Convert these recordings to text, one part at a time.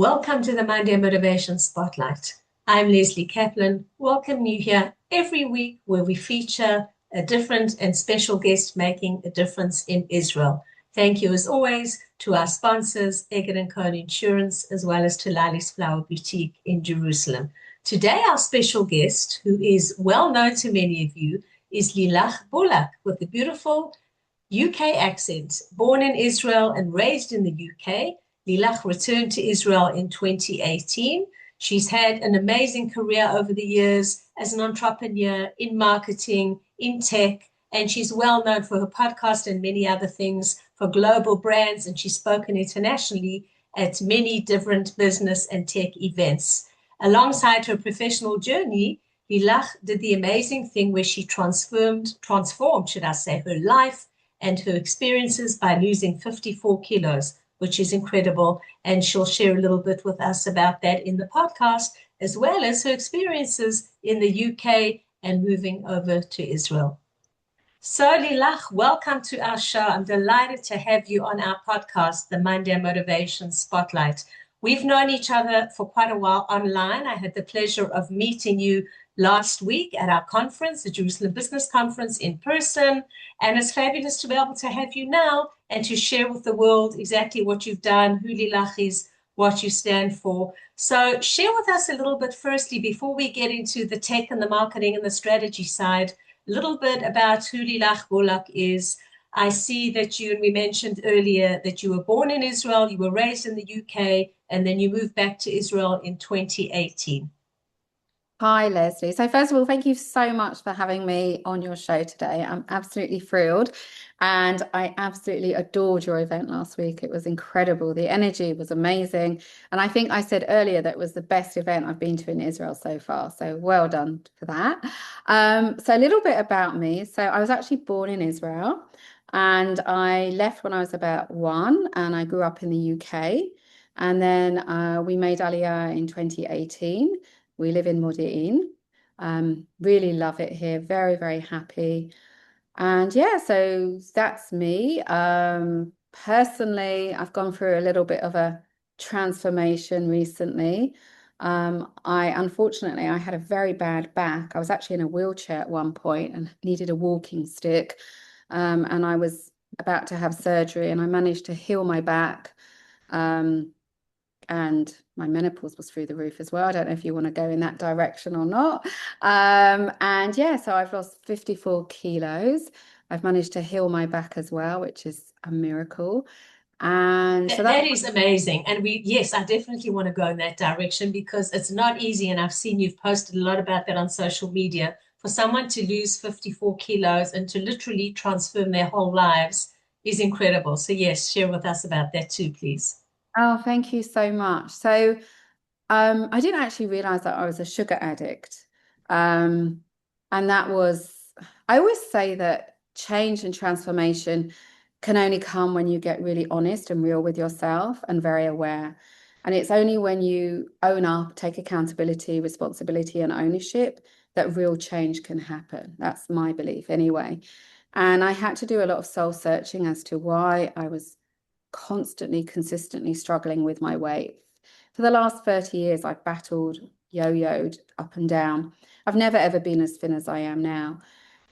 Welcome to the Monday Motivation Spotlight. I'm Lesley Kaplan. Welcome you here every week where we feature a different and special guest making a difference in Israel. Thank you as always to our sponsors, Eggett & Co Insurance, as well as to Lali's Flower Boutique in Jerusalem. Today our special guest, who is well known to many of you, is Lilach Bullock with a beautiful UK accent. Born in Israel and raised in the UK, Lilach returned to Israel in 2018. She's had an amazing career over the years as an entrepreneur in marketing, in tech, and she's well known for her podcast and many other things for global brands, and she's spoken internationally at many different business and tech events. Alongside her professional journey, Lilach did the amazing thing where she transformed, should I say, her life and her experiences by losing 54 kilos, which is incredible. And she'll share a little bit with us about that in the podcast, as well as her experiences in the UK and moving over to Israel. So Lilach, welcome to our show. I'm delighted to have you on our podcast, the Monday Motivation Spotlight. We've known each other for quite a while online. I had the pleasure of meeting you last week at our conference, the Jerusalem Business Conference, in person. And it's fabulous to be able to have you now and to share with the world exactly what you've done, who Lilach is, what you stand for. So share with us a little bit, firstly, before we get into the tech and the marketing and the strategy side, a little bit about who Lilach Bullock is. I see that you, and we mentioned earlier, that you were born in Israel, you were raised in the UK, and then you moved back to Israel in 2018. Hi, Lesley. So first of all, thank you so much for having me on your show today. I'm absolutely thrilled, and I absolutely adored your event last week. It was incredible. The energy was amazing. And I think I said earlier that it was the best event I've been to in Israel so far. So well done for that. So a little bit about me. So I was actually born in Israel, and I left when I was about 1, and I grew up in the UK. And then we made aliyah in 2018. We live in Modi'in. Really love it here. Very, very happy. And yeah, so that's me. Personally, I've gone through a little bit of a transformation recently. Unfortunately, I had a very bad back. I was actually in a wheelchair at one point and needed a walking stick. And I was about to have surgery, and I managed to heal my back. And my menopause was through the roof as well. I don't know if you want to go in that direction or not. And yeah, so I've lost 54 kilos. I've managed to heal my back as well, which is a miracle. And so That is amazing. And yes, I definitely want to go in that direction because it's not easy. And I've seen you've posted a lot about that on social media. For someone to lose 54 kilos and to literally transform their whole lives is incredible. So yes, share with us about that too, please. Oh, thank you so much. So I didn't actually realize that I was a sugar addict. And that was, I always say that change and transformation can only come when you get really honest and real with yourself and very aware. And it's only when you own up, take accountability, responsibility, and ownership that real change can happen. That's my belief anyway. And I had to do a lot of soul searching as to why I was constantly, consistently struggling with my weight. For the last 30 years, I've battled, yo-yoed up and down. I've never ever been as thin as I am now.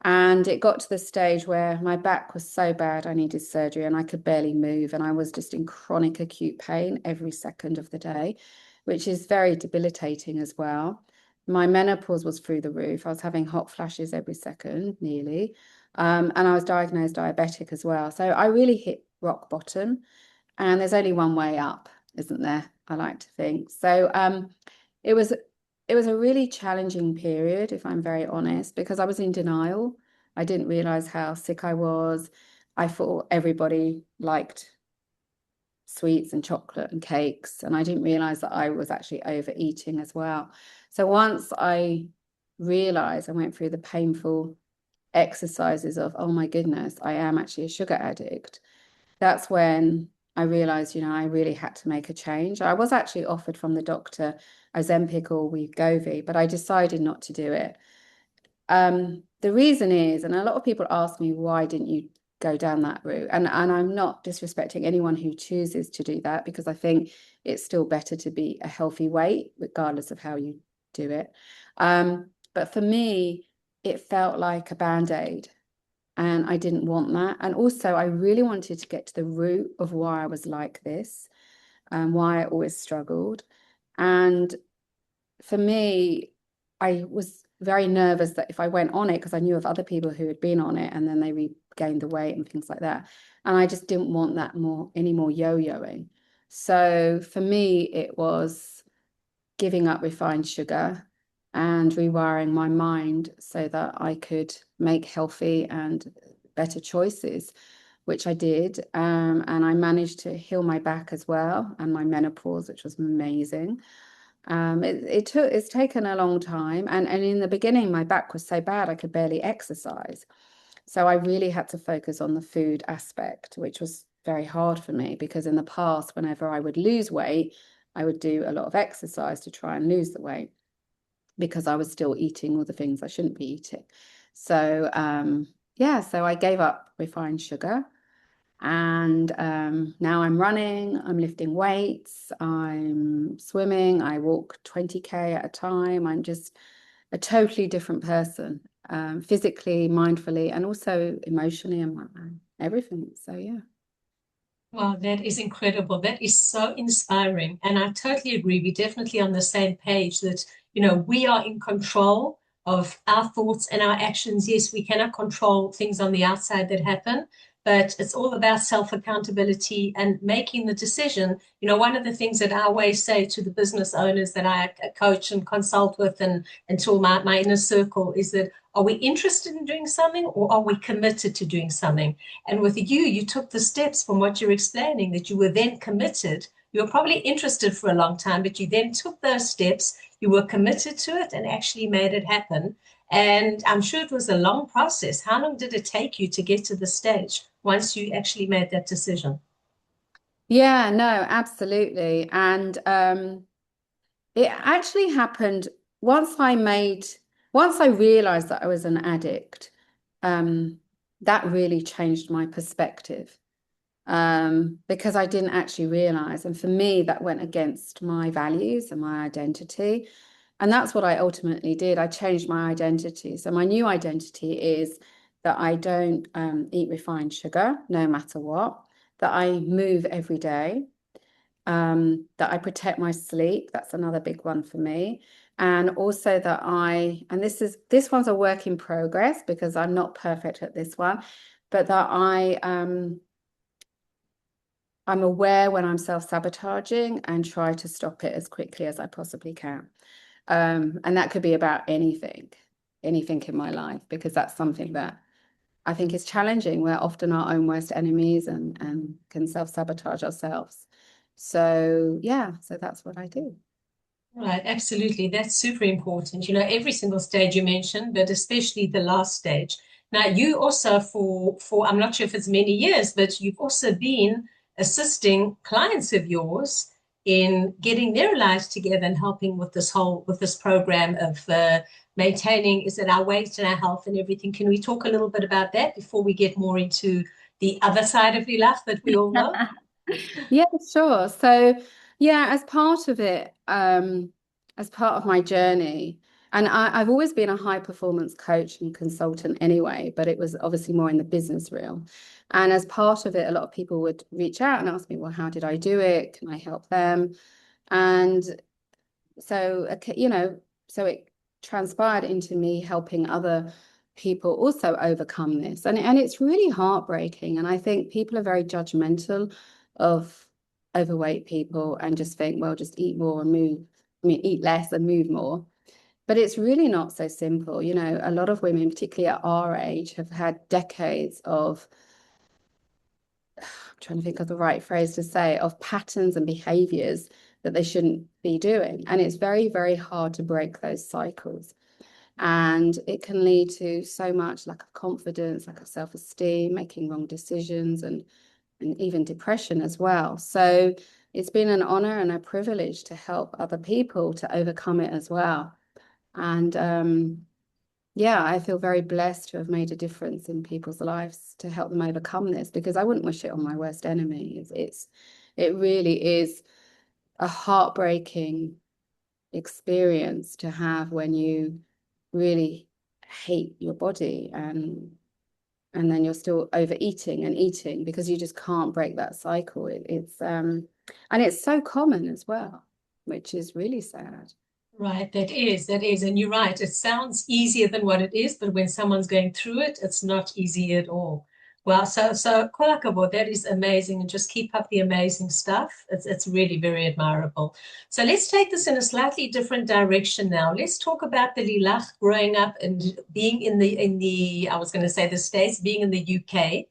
And it got to the stage where my back was so bad, I needed surgery and I could barely move. And I was just in chronic acute pain every second of the day, which is very debilitating as well. My menopause was through the roof. I was having hot flashes every second, nearly. And I was diagnosed diabetic as well. So I really hit rock bottom, and there's only one way up, isn't there? I like to think. So it was a really challenging period, if I'm very honest, because I was in denial. I didn't realize how sick I was. I thought everybody liked sweets and chocolate and cakes, and I didn't realize that I was actually overeating as well. So once I realized, I went through the painful exercises of, oh my goodness, I am actually a sugar addict. That's when I realized, I really had to make a change. I was actually offered from the doctor Ozempic or Wegovy, but I decided not to do it. The reason is, and a lot of people ask me, why didn't you go down that route. And I'm not disrespecting anyone who chooses to do that, because I think it's still better to be a healthy weight, regardless of how you do it. But for me, it felt like a band-aid, and I didn't want that. And also, I really wanted to get to the root of why I was like this, and why I always struggled. And for me, I was very nervous that if I went on it, because I knew of other people who had been on it and then they regained the weight and things like that. And I just didn't want that any more yo-yoing. So for me, it was giving up refined sugar and rewiring my mind so that I could make healthy and better choices, which I did. And I managed to heal my back as well, and my menopause, which was amazing. It's taken a long time, and in the beginning my back was so bad I could barely exercise, so I really had to focus on the food aspect, which was very hard for me, because in the past, whenever I would lose weight, I would do a lot of exercise to try and lose the weight, because I was still eating all the things I shouldn't be eating. So yeah, so I gave up refined sugar. And now I'm running, I'm lifting weights, I'm swimming, I walk 20K at a time. I'm just a totally different person, physically, mindfully, and also emotionally, and everything. So, yeah. Wow, that is incredible. That is so inspiring. And I totally agree. We're definitely on the same page that, we are in control of our thoughts and our actions. Yes, we cannot control things on the outside that happen, but it's all about self-accountability and making the decision. One of the things that I always say to the business owners that I coach and consult with and to my inner circle is that, are we interested in doing something, or are we committed to doing something? And with you, you took the steps from what you're explaining, that you were then committed. You were probably interested for a long time, but you then took those steps, you were committed to it and actually made it happen. And I'm sure it was a long process. How long did it take you to get to the stage once you actually made that decision? Yeah, no, absolutely. And it actually happened once once I realized that I was an addict. Um, that really changed my perspective, because I didn't actually realize. And for me, that went against my values and my identity. And that's what I ultimately did. I changed my identity. So my new identity is that I don't eat refined sugar, no matter what, that I move every day, that I protect my sleep. That's another big one for me. And also that and this one's a work in progress, because I'm not perfect at this one, but that I'm aware when I'm self-sabotaging and try to stop it as quickly as I possibly can. And that could be about anything in my life, because that's something that I think is challenging. We're often our own worst enemies, and can self-sabotage ourselves. So yeah, so that's what I do. Right, absolutely. That's super important. Every single stage you mentioned, but especially the last stage. Now, you also for I'm not sure if it's many years, but you've also been assisting clients of yours in getting their lives together and helping with this program of maintaining, is it our weight and our health and everything. Can we talk a little bit about that before we get more into the other side of Lilach that we all know? Yeah, sure. So, yeah, as part of it, as part of my journey, and I've always been a high performance coach and consultant anyway, but it was obviously more in the business realm. And as part of it, a lot of people would reach out and ask me, well, how did I do it? Can I help them? And so, so it transpired into me helping other people also overcome this. And it's really heartbreaking. And I think people are very judgmental of overweight people and just think, well, just eat more and move. I mean, eat less and move more. But it's really not so simple. A lot of women, particularly at our age, have had decades of, I'm trying to think of the right phrase to say, of patterns and behaviors that they shouldn't be doing. And it's very, very hard to break those cycles. And it can lead to so much lack of confidence, lack of self-esteem, making wrong decisions, and even depression as well. So it's been an honor and a privilege to help other people to overcome it as well. And yeah, I feel very blessed to have made a difference in people's lives to help them overcome this, because I wouldn't wish it on my worst enemy. It really is a heartbreaking experience to have when you really hate your body, and then you're still overeating and eating because you just can't break that cycle. And it's so common as well, which is really sad. Right, that is. And you're right. It sounds easier than what it is, but when someone's going through it, it's not easy at all. Well, so kol hakavod, that is amazing, and just keep up the amazing stuff. It's really very admirable. So let's take this in a slightly different direction now. Let's talk about the Lilach growing up and being in the I was going to say the States, being in the UK.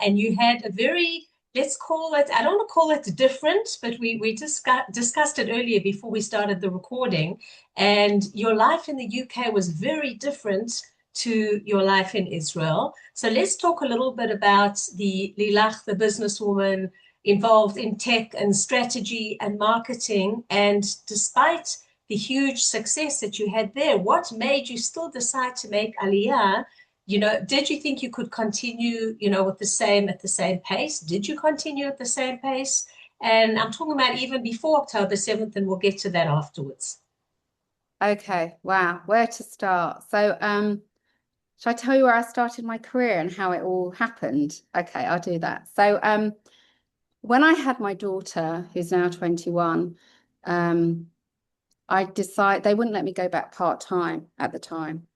And you had a very, let's call it, I don't want to call it different, but we discussed it earlier before we started the recording. And your life in the UK was very different to your life in Israel. So let's talk a little bit about the Lilach, the businesswoman involved in tech and strategy and marketing. And despite the huge success that you had there, what made you still decide to make aliyah? Did you think you could continue, with at the same pace? Did you continue at the same pace? And I'm talking about even before October 7th, and we'll get to that afterwards. Okay, wow, where to start? So, shall I tell you where I started my career and how it all happened? Okay, I'll do that. So, when I had my daughter, who's now 21, I decided they wouldn't let me go back part-time at the time.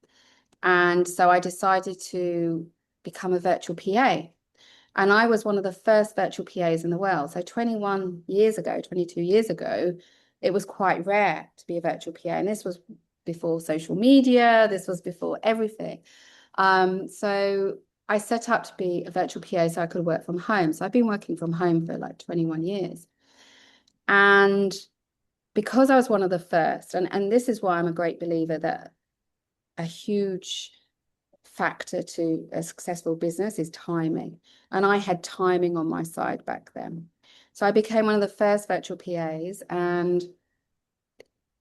And so I decided to become a virtual PA. And I was one of the first virtual PAs in the world. So 21 years ago, 22 years ago, it was quite rare to be a virtual PA. And this was before social media, this was before everything. So I set up to be a virtual PA so I could work from home. So I've been working from home for like 21 years. And because I was one of the first, and this is why I'm a great believer that a huge factor to a successful business is timing. And I had timing on my side back then. So I became one of the first virtual PAs, and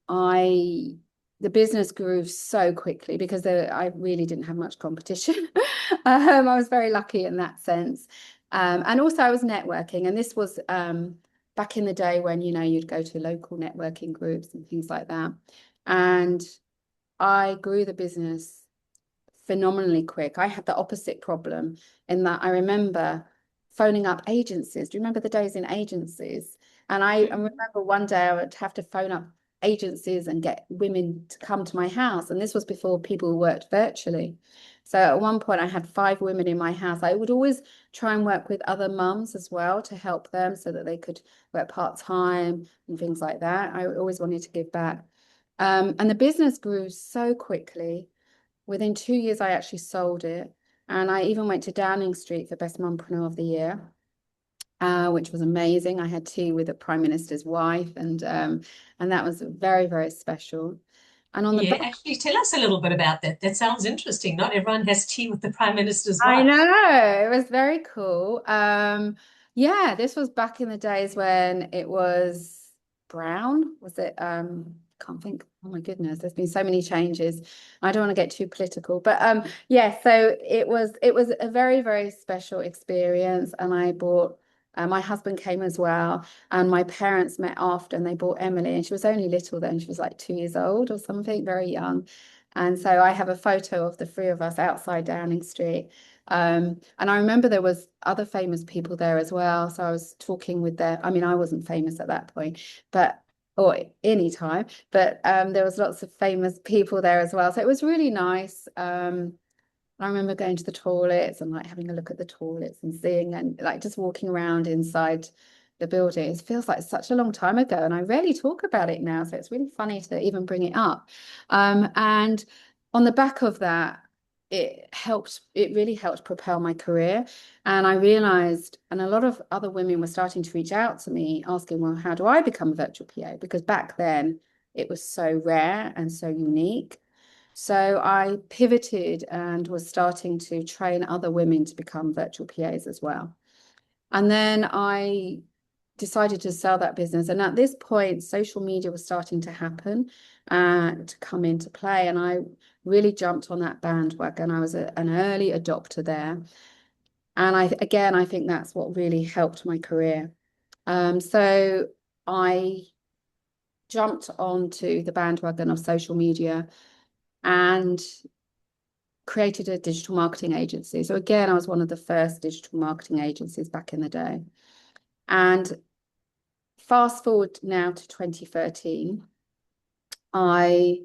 the business grew so quickly because I really didn't have much competition. I was very lucky in that sense. And also I was networking, and this was back in the day when, you'd go to local networking groups and things like that. And I grew the business phenomenally quick. I had the opposite problem in that I remember phoning up agencies. Do you remember the days in agencies? And I remember one day I would have to phone up agencies and get women to come to my house. And this was before people worked virtually. So at one point I had 5 women in my house. I would always try and work with other mums as well to help them so that they could work part-time and things like that. I always wanted to give back. And the business grew so quickly. Within 2 years, I actually sold it. And I even went to Downing Street for Best Mompreneur of the Year, which was amazing. I had tea with the Prime Minister's wife, and that was very, very special. And on the Yeah, back, actually, tell us a little bit about that. That sounds interesting. Not everyone has tea with the Prime Minister's I wife. know, it was very cool. Yeah, this was back in the days when it was brown. Was it? Can't think. Oh my goodness, there's been so many changes. I don't want to get too political, but yeah. So it was a very, very special experience, and I bought. My husband came as well, and my parents met after, and they bought Emily, and she was only little then. She was like 2 years old or something, very young. And so I have a photo of the 3 of us outside Downing Street. And I remember there was other famous people there as well. So I was talking with them. I mean, I wasn't famous at that point, but or any time, but there was lots of famous people there as well. So it was really nice. I remember going to the toilets and like having a look at the toilets and seeing and like just walking around inside the building. It feels like such a long time ago, and I rarely talk about it now. So it's really funny to even bring it up. And on the back of that, it really helped propel my career. And I realized, and a lot of other women were starting to reach out to me asking, well, how do I become a virtual PA? Because back then it was so rare and so unique. So I pivoted and was starting to train other women to become virtual PAs as well. And then I decided to sell that business. And at this point, social media was starting to happen to come into play. And I really jumped on that bandwagon. I was an early adopter there. And I think that's what really helped my career. So I jumped onto the bandwagon of social media and created a digital marketing agency. So again, I was one of the first digital marketing agencies back in the day. And fast forward now to 2013, I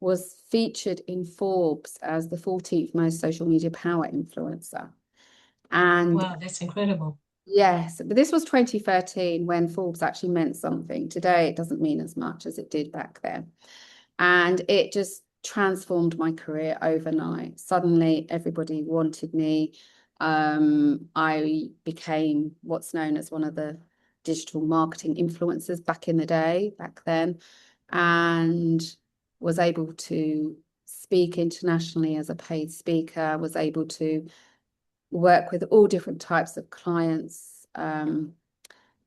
was featured in Forbes as the 14th most social media power influencer. And wow, that's incredible. yes, but this was 2013 when Forbes actually meant something. Today, it doesn't mean as much as it did back then. And it just transformed my career overnight. Suddenly, everybody wanted me. I became what's known as one of the digital marketing influencers back in the day, back then, and was able to speak internationally as a paid speaker, was able to work with all different types of clients. And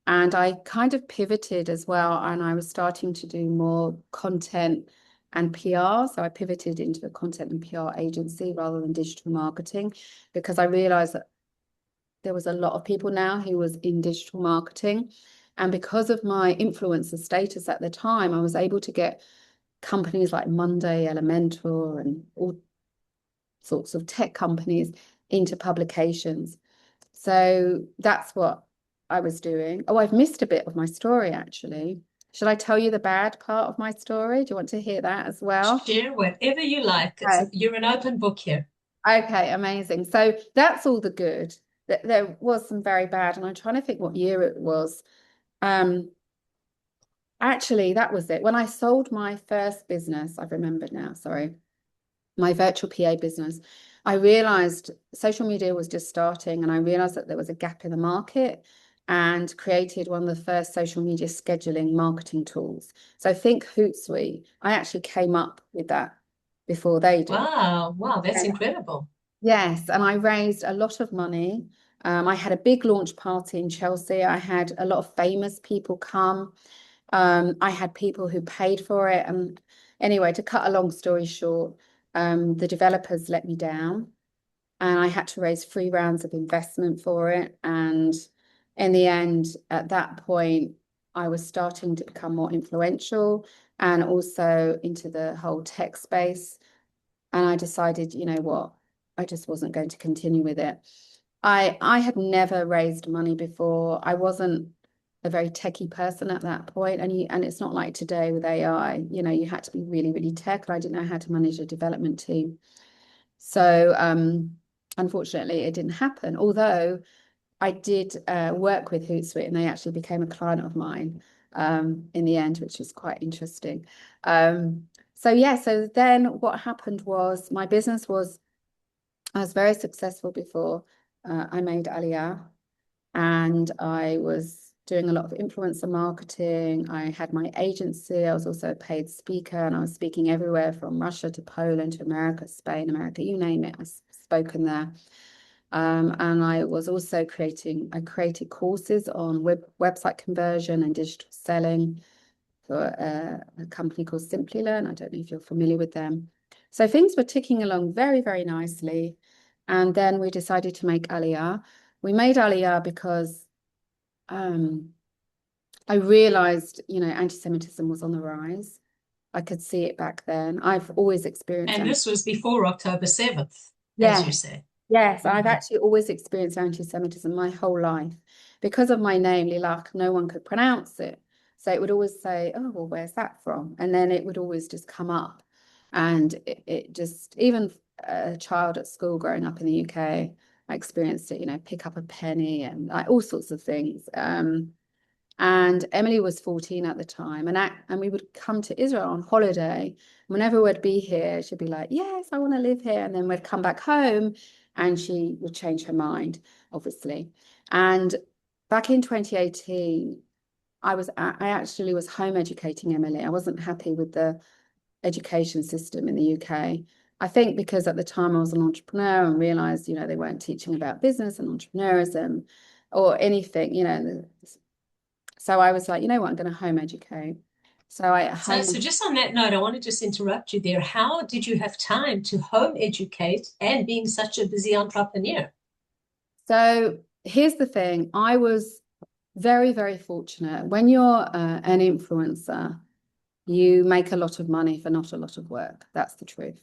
I kind of pivoted as well, and I was starting to do more content and PR. So I pivoted into a content and PR agency rather than digital marketing, because I realized that there was a lot of people now who was in digital marketing. And because of my influencer status at the time, I was able to get companies like Monday, Elementor, and all sorts of tech companies into publications. So that's what I was doing. Oh, I've missed a bit of my story, actually. Should I tell you the bad part of my story? Do you want to hear that as well? Share whatever you like. Okay. You're an open book here. Okay, amazing. So that's all the good. There was some very bad, and I'm trying to think what year it was. Actually, that was it. When I sold my first business, I've remembered now, sorry, my virtual PA business, I realized social media was just starting, and I realized that there was a gap in the market, and created one of the first social media scheduling marketing tools. So think Hootsuite. I actually came up with that before they did. Wow, wow, that's And incredible. yes, and I raised a lot of money. I had a big launch party in Chelsea. I had a lot of famous people come. I had people who paid for it. And anyway, to cut a long story short, the developers let me down, and I had to raise 3 rounds of investment for it. And in the end, at that point, I was starting to become more influential and also into the whole tech space. And I decided, you know what, I just wasn't going to continue with it. I had never raised money before. I wasn't a very techie person at that point, and it's not like today with AI. You know, you had to be really, really tech, and I didn't know how to manage a development team. So unfortunately, it didn't happen. Although I did work with Hootsuite, and they actually became a client of mine in the end, which was quite interesting. So yeah, so then what happened was my business was, I was very successful before I made aliyah, and I was doing a lot of influencer marketing. I had my agency. I was also a paid speaker, and I was speaking everywhere from Russia to Poland to America, Spain, America, you name it. I've spoken there. And I was also I created courses on website conversion and digital selling for a company called Simply Learn. I don't know if you're familiar with them. So things were ticking along very, very nicely. And then we decided to make aliyah. We made aliyah because I realized, you know, anti-Semitism was on the rise. I could see it back then. I've always experienced And this was before October 7th, as you yes, say. yes, I've actually always experienced anti-Semitism my whole life. Because of my name, Lilach, no one could pronounce it. So it would always say, oh, well, where's that from? And then it would always just come up. And it just, even a child at school growing up in the UK, I experienced it, you know, pick up a penny and like all sorts of things. And Emily was 14 at the time, and we would come to Israel on holiday. Whenever we'd be here, she'd be like, yes, I want to live here. And then we'd come back home and she would change her mind, obviously. And back in 2018, I actually was home educating Emily. I wasn't happy with the education system in the UK. I think because at the time I was an entrepreneur and realized, you know, they weren't teaching about business and entrepreneurism or anything, you know, So I was like, you know what, I'm going to home educate. So I So home just on that note, I want to just interrupt you there. How did you have time to home educate and being such a busy entrepreneur? So here's the thing. I was very, very fortunate. When you're an influencer, you make a lot of money for not a lot of work. That's the truth.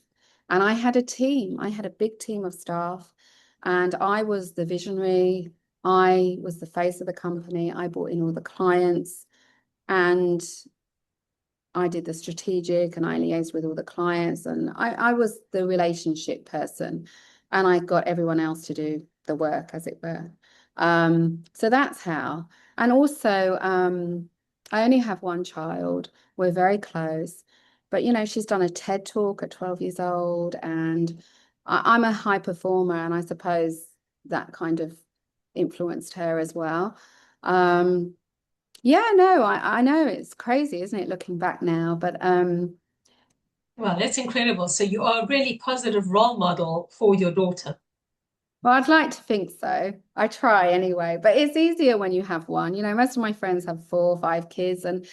And I had a team. I had a big team of staff, and I was the visionary. I was the face of the company. I brought in all the clients, and I did the strategic, and I liaised with all the clients, and I was the relationship person, and I got everyone else to do the work, as it were. So that's how. And also, I only have one child. We're very close, but she's done a TED talk at 12 years old, and I'm a high performer, and I suppose that kind of influenced her as well. Um, yeah, no, I know it's crazy, isn't it, looking back now? But Well, that's incredible. So you are a really positive role model for your daughter. well, I'd like to think so. I try anyway, but it's easier when you have one. Most of my friends have 4 or 5 kids, and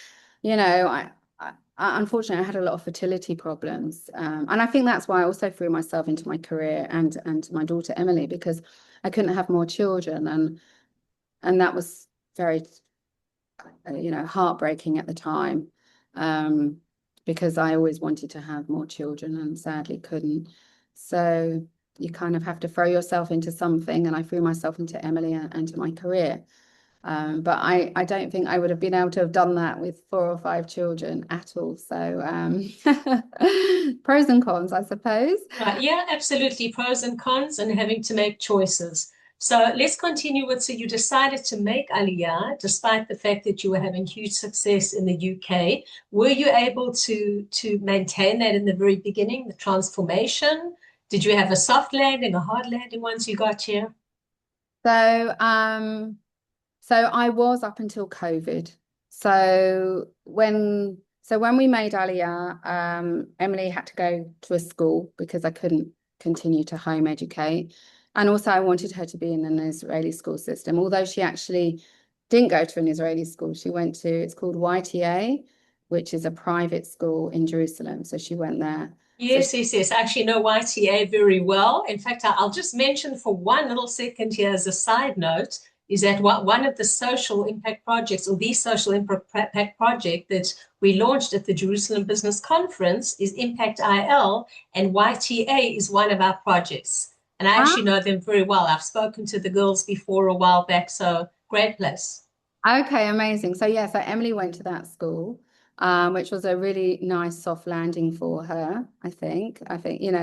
unfortunately, I had a lot of fertility problems, and I think that's why I also threw myself into my career and my daughter Emily, because I couldn't have more children, and that was very heartbreaking at the time, um, because I always wanted to have more children and sadly couldn't. So you kind of have to throw yourself into something, and I threw myself into Emily and into my career. But I don't think I would have been able to have done that with 4 or 5 children at all. So pros and cons, I suppose. Right. Yeah, absolutely. Pros and cons and having to make choices. So let's continue with, so you decided to make aliyah despite the fact that you were having huge success in the UK. Were you able to maintain that in the very beginning, the transformation? Did you have a soft landing, a hard landing once you got here? So so I was up until COVID. So when we made Aliyah, Emily had to go to a school because I couldn't continue to home educate. And also I wanted her to be in an Israeli school system, although she actually didn't go to an Israeli school. She went to, it's called YTA, which is a private school in Jerusalem. So she went there. So Yes, yes, yes. I actually know YTA very well. In fact, I'll just mention for one little second here as a side note is that one of the social impact projects, or the social impact project that we launched at the Jerusalem Business Conference, is Impact IL, and YTA is one of our projects. And I ah, actually know them very well. I've spoken to the girls before a while back, so great place. okay, amazing. So yeah, so Emily went to that school, which was a really nice soft landing for her, I think.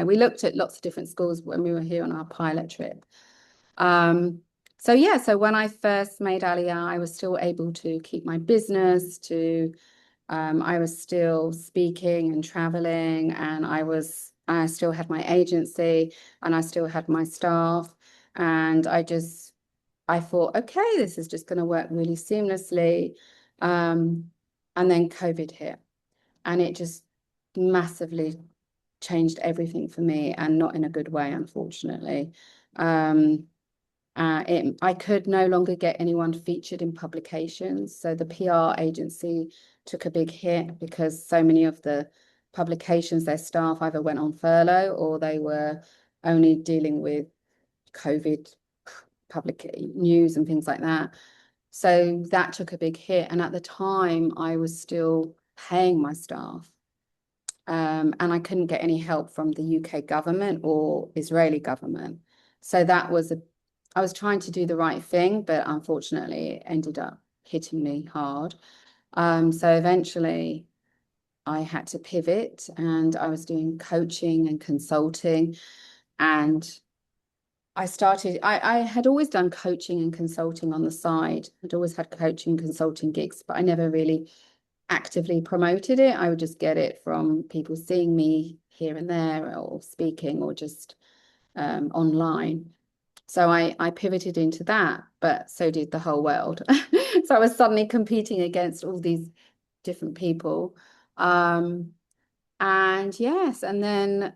We looked at lots of different schools when we were here on our pilot trip. So yeah, so when I first made Aliyah, I was still able to keep my business, I was still speaking and traveling, and I still had my agency, and I still had my staff, and I thought, okay, this is just going to work really seamlessly. Um, and then COVID hit, and it just massively changed everything for me, and not in a good way, unfortunately. Um, I could no longer get anyone featured in publications. So the PR agency took a big hit because so many of the publications, their staff either went on furlough or they were only dealing with COVID public news and things like that. So that took a big hit. And at the time, I was still paying my staff. And I couldn't get any help from the UK government or Israeli government. So I was trying to do the right thing, but unfortunately, it ended up hitting me hard. So eventually, I had to pivot, and I was doing coaching and consulting. And I had always done coaching and consulting on the side. I'd always had coaching and consulting gigs, but I never really actively promoted it. I would just get it from people seeing me here and there, or speaking, or just online. So I pivoted into that, but so did the whole world. So I was suddenly competing against all these different people. Um, and yes, and then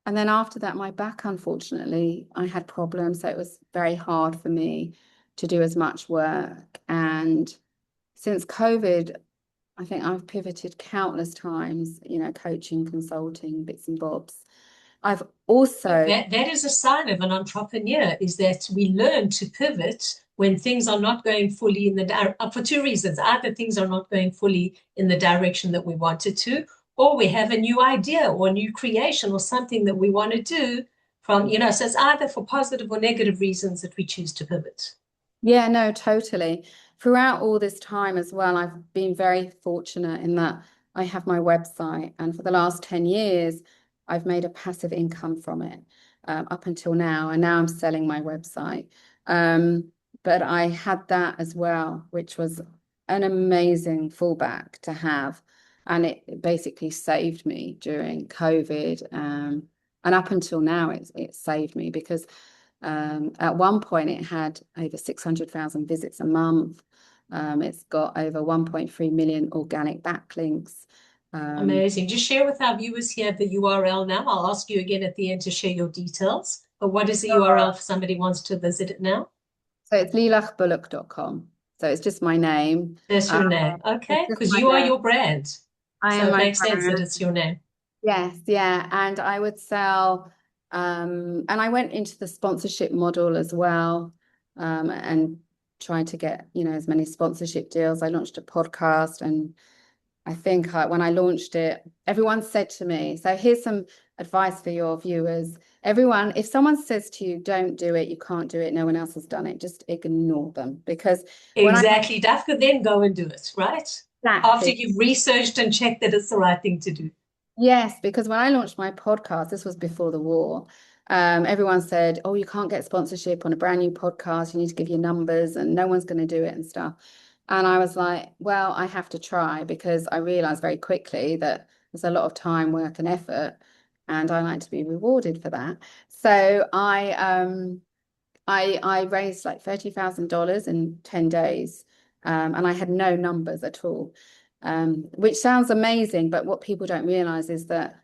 after that, my back, unfortunately, I had problems. So it was very hard for me to do as much work. And since COVID, I think I've pivoted countless times, coaching, consulting, bits and bobs. I've Look, also, that is a sign of an entrepreneur, is that we learn to pivot when things are not going fully in the for two reasons. Either things are not going fully in the direction that we wanted to, or we have a new idea or a new creation or something that we want to do so it's either for positive or negative reasons that we choose to pivot. yeah, no, totally. Throughout all this time as well, I've been very fortunate in that I have my website, and for the last 10 years, I've made a passive income from it up until now. And now I'm selling my website. But I had that as well, which was an amazing fallback to have. And it basically saved me during COVID. And up until now, it saved me because at one point, it had over 600,000 visits a month. It's got over 1.3 million organic backlinks. Amazing. Just share with our viewers here the URL now. I'll ask you again at the end to share your details. But what is the URL if somebody wants to visit it now? So it's lilachbullock.com. So it's just my name. That's Uh, your name. it's Okay, just because my you are name. your brand. I So am it my makes sense that brand. it's your name. Yes, yeah. And I would sell, and I went into the sponsorship model as well, and tried to get, as many sponsorship deals. I launched a podcast, and I think when I launched it, everyone said to me, so here's some advice for your viewers. Everyone, if someone says to you, don't do it, you can't do it, no one else has done it, just ignore them. Because when I Exactly. Daf could then go and do it, right? After exactly, you've researched and checked that it's the right thing to do. yes, because when I launched my podcast, this was before the war. Everyone said, "Oh, you can't get sponsorship on a brand new podcast. You need to give your numbers, and no one's going to do it and stuff." And I was like, "Well, I have to try," because I realized very quickly that there's a lot of time, work, and effort, and I like to be rewarded for that. So I raised like $30,000 in 10 days, and I had no numbers at all, which sounds amazing, but what people don't realize is that,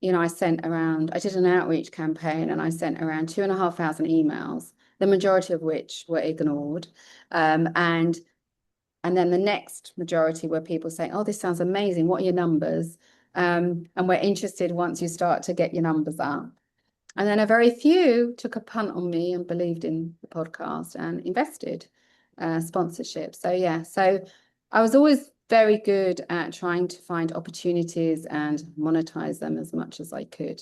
I did an outreach campaign and I sent around 2,500 emails, the majority of which were ignored. And then the next majority were people saying, "Oh, this sounds amazing. What are your numbers?" And we're interested once you start to get your numbers up. And then a very few took a punt on me and believed in the podcast and invested sponsorship. So yeah, so I was always very good at trying to find opportunities and monetize them as much as I could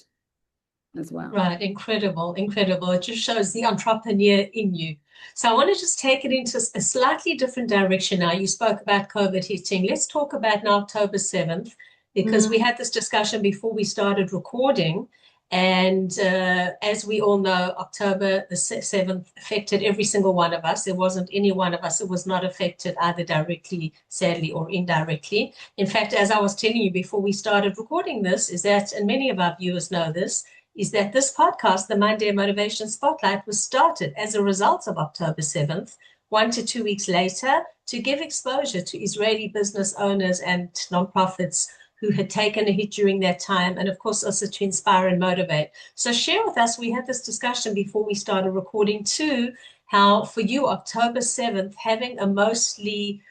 as well. Right, incredible, incredible. It just shows the entrepreneur in you. So I want to just take it into a slightly different direction now. You spoke about COVID hitting. Let's talk about now October 7th, because we had this discussion before we started recording. And as we all know, October the 7th affected every single one of us. There wasn't any one of us that was not affected either directly, sadly, or indirectly. In fact, as I was telling you before we started recording this, is that, and many of our viewers know this, is that this podcast, the Monday Motivation Spotlight, was started as a result of October 7th, 1 to 2 weeks later, to give exposure to Israeli business owners and nonprofits who had taken a hit during that time, and of course also to inspire and motivate. So share with us, we had this discussion before we started recording too, how for you, October 7th, having a mostly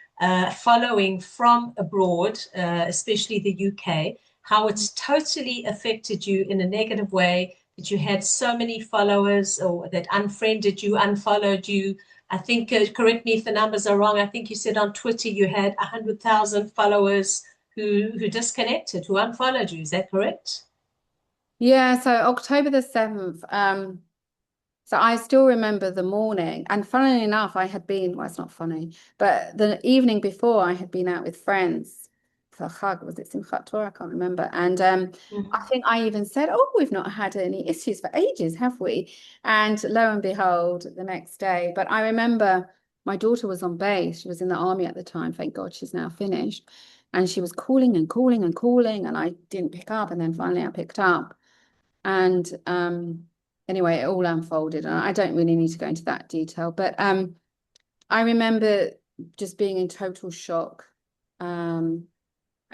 following from abroad, especially the UK, how it's totally affected you in a negative way, that you had so many followers or that unfriended you, unfollowed you. I think, correct me if the numbers are wrong, I think you said on Twitter you had 100,000 followers who disconnected, who unfollowed you. Is that correct? Yeah, so October the 7th, so I still remember the morning. And funnily enough, I had been, well, it's not funny, but the evening before I had been out with friends for Chag, was it Simchat Torah? I can't remember. And I Mhm. think I even said, "Oh, we've not had any issues for ages, have we?" And lo and behold, the next day. But I remember my daughter was on base. She was in the army at the time. Thank God she's now finished. And she was calling and calling and calling, and I didn't pick up. And then finally I picked up. And anyway, it all unfolded. And I don't really need to go into that detail, but I remember just being in total shock,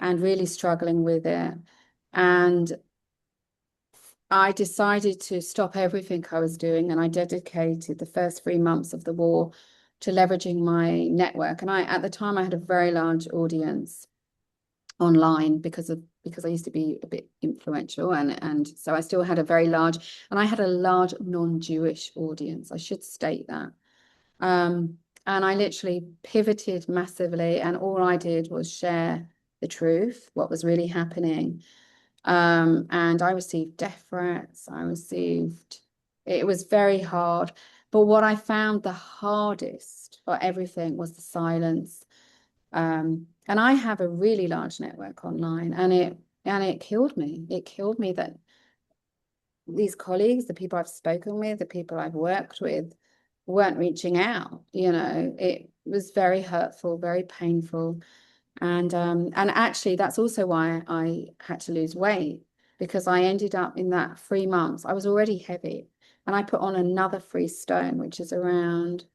and really struggling with it. And I decided to stop everything I was doing, and I dedicated the first 3 months of the war to leveraging my network. And at the time I had a very large audience online because I used to be a bit influential, and so I still had a very large, and I had a large non-Jewish audience, I should state that. And I literally pivoted massively, and all I did was share the truth, what was really happening. And I received death threats. It was very hard. But what I found the hardest for everything was the silence. And I have a really large network online, and it killed me. It killed me that these colleagues, the people I've spoken with, the people I've worked with, weren't reaching out. It was very hurtful, very painful. And actually that's also why I had to lose weight, because I ended up in that 3 months. I was already heavy, and I put on another 3 stone, which is around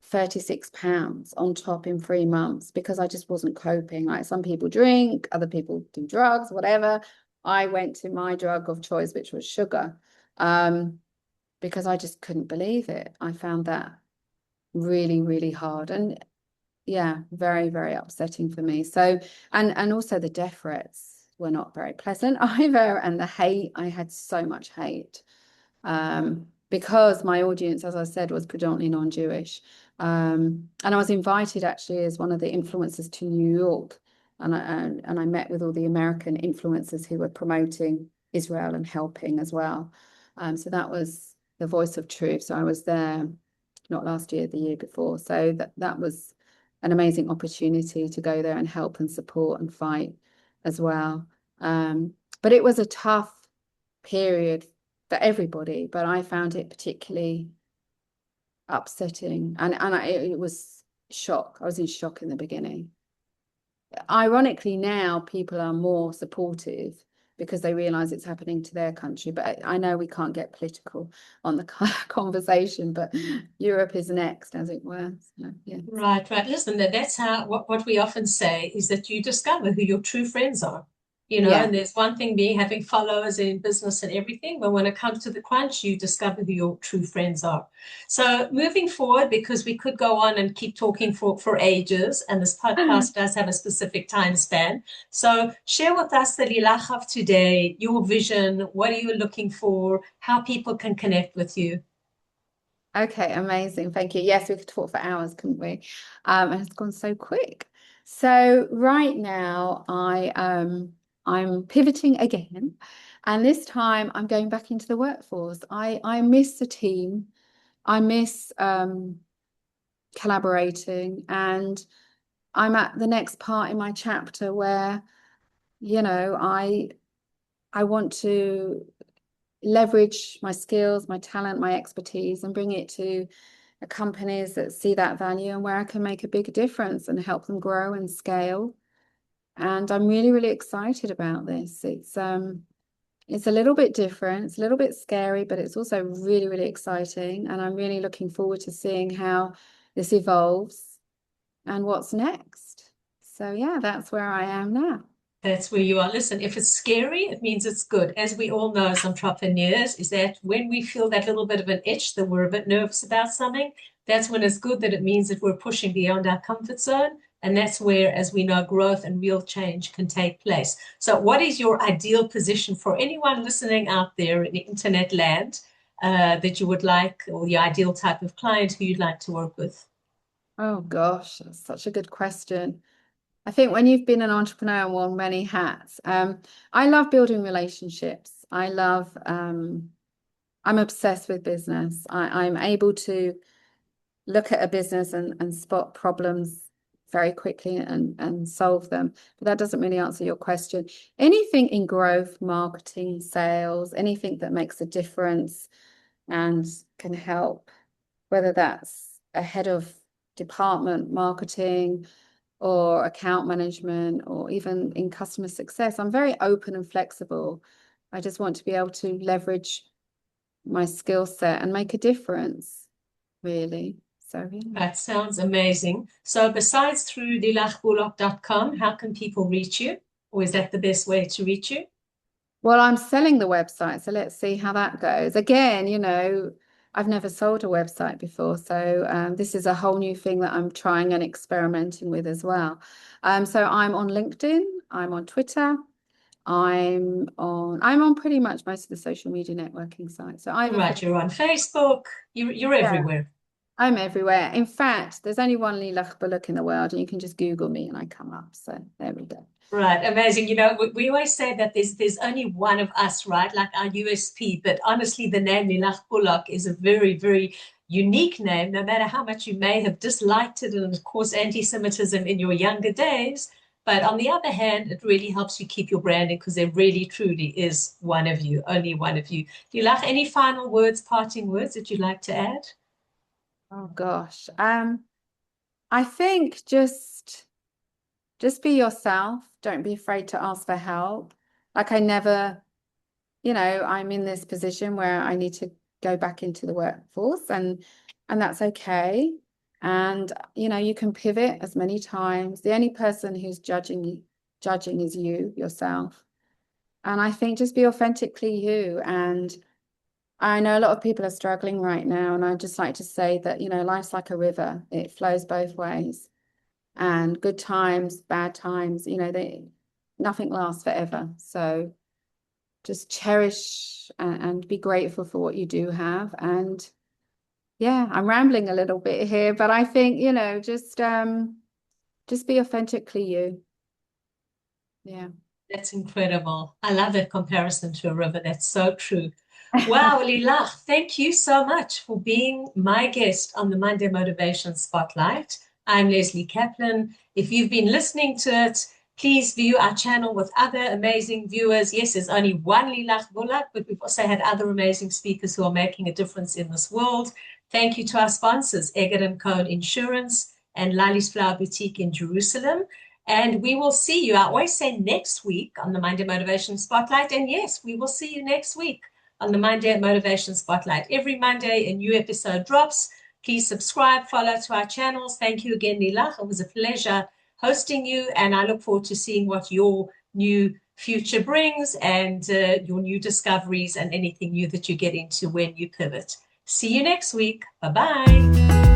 36 pounds on top in 3 months, because I just wasn't coping. Like, some people drink, other people do drugs, whatever. I went to my drug of choice, which was sugar, because I just couldn't believe it. I found that really, really hard. And yeah, very, very upsetting for me. So, and also the death threats were not very pleasant either. And the hate, I had so much hate, because my audience, as I said, was predominantly non-Jewish. And I was invited actually as one of the influencers to New York. And I met with all the American influencers who were promoting Israel and helping as well. So that was the Voice of Truth. So I was there, not last year, the year before. So that was an amazing opportunity to go there and help and support and fight as well. But it was a tough period for everybody, but I found it particularly upsetting, and it was shock. I was in shock in the beginning. Ironically, now people are more supportive because they realize it's happening to their country. But I know we can't get political on the conversation, but Europe is next, as it were. So, yeah. Right, right. Listen, that's how what we often say is that you discover who your true friends are. Yeah. And there's one thing being having followers in business and everything, but when it comes to the crunch, you discover who your true friends are. So moving forward, because we could go on and keep talking for ages, and this podcast does have a specific time span. So share with us the Lilach of today, your vision, what are you looking for, how people can connect with you. Okay, amazing. Thank you. Yes, we could talk for hours, couldn't we? And it's gone so quick. So right now I'm pivoting again, and this time I'm going back into the workforce. I miss the team. I miss collaborating, and I'm at the next part in my chapter where, I want to leverage my skills, my talent, my expertise, and bring it to companies that see that value and where I can make a big difference and help them grow and scale. And I'm really, really excited about this. It's a little bit different, it's a little bit scary, but it's also really, really exciting. And I'm really looking forward to seeing how this evolves and what's next. So yeah, that's where I am now. That's where you are. Listen, if it's scary, it means it's good. As we all know as entrepreneurs, is that when we feel that little bit of an itch, that we're a bit nervous about something, that's when it's good, that it means that we're pushing beyond our comfort zone. And that's where, as we know, growth and real change can take place. So what is your ideal position for anyone listening out there in the internet land, that you would like, or the ideal type of client who you'd like to work with? Oh gosh, that's such a good question. I think when you've been an entrepreneur and worn many hats, I love building relationships. I'm obsessed with business. I'm able to look at a business and spot problems very quickly and solve them. But that doesn't really answer your question. Anything in growth, marketing, sales, anything that makes a difference and can help, whether that's a head of department, marketing, or account management, or even in customer success. I'm very open and flexible. I just want to be able to leverage my skill set and make a difference, really. So yeah. That sounds amazing. So besides through lilachbullock.com, how can people reach you? Or is that the best way to reach you? Well, I'm selling the website, so let's see how that goes. Again, I've never sold a website before. So this is a whole new thing that I'm trying and experimenting with as well. So I'm on LinkedIn, I'm on Twitter, I'm on pretty much most of the social media networking sites. So either Right, you're on Facebook, you're everywhere. I'm everywhere. In fact, there's only one Lilach Bullock in the world, and you can just Google me and I come up. So there we go. Right, amazing. You know, we always say that there's only one of us, right? Like our USP, but honestly, the name Lilach Bullock is a very, very unique name, no matter how much you may have disliked it and, of course, anti-Semitism in your younger days. But on the other hand, it really helps you keep your branding because there really, truly is one of you, only one of you. Lilach, any final words, parting words that you'd like to add? Oh gosh. I think just be yourself. Don't be afraid to ask for help. Like I never, I'm in this position where I need to go back into the workforce and that's okay. And you can pivot as many times. The only person who's judging is you, yourself. And I think just be authentically you. And I know a lot of people are struggling right now, and I just like to say that, life's like a river. It flows both ways. And good times, bad times, nothing lasts forever. So just cherish and be grateful for what you do have. And yeah, I'm rambling a little bit here, but I think, just be authentically you. Yeah. That's incredible. I love that comparison to a river. That's so true. Wow, Lilach, thank you so much for being my guest on the Monday Motivation Spotlight. I'm Lesley Kaplan. If you've been listening to it, please view our channel with other amazing viewers. Yes, there's only one Lilach Bullock, but we've also had other amazing speakers who are making a difference in this world. Thank you to our sponsors, Eggert & Cohen Insurance and Lali's Flower Boutique in Jerusalem. And we will see you. I always say next week on the Monday Motivation Spotlight. And yes, we will see you next week on the Monday Motivation Spotlight. Every Monday, a new episode drops. Please subscribe, follow to our channels. Thank you again, Lilach. It was a pleasure hosting you. And I look forward to seeing what your new future brings and your new discoveries and anything new that you get into when you pivot. See you next week. Bye-bye.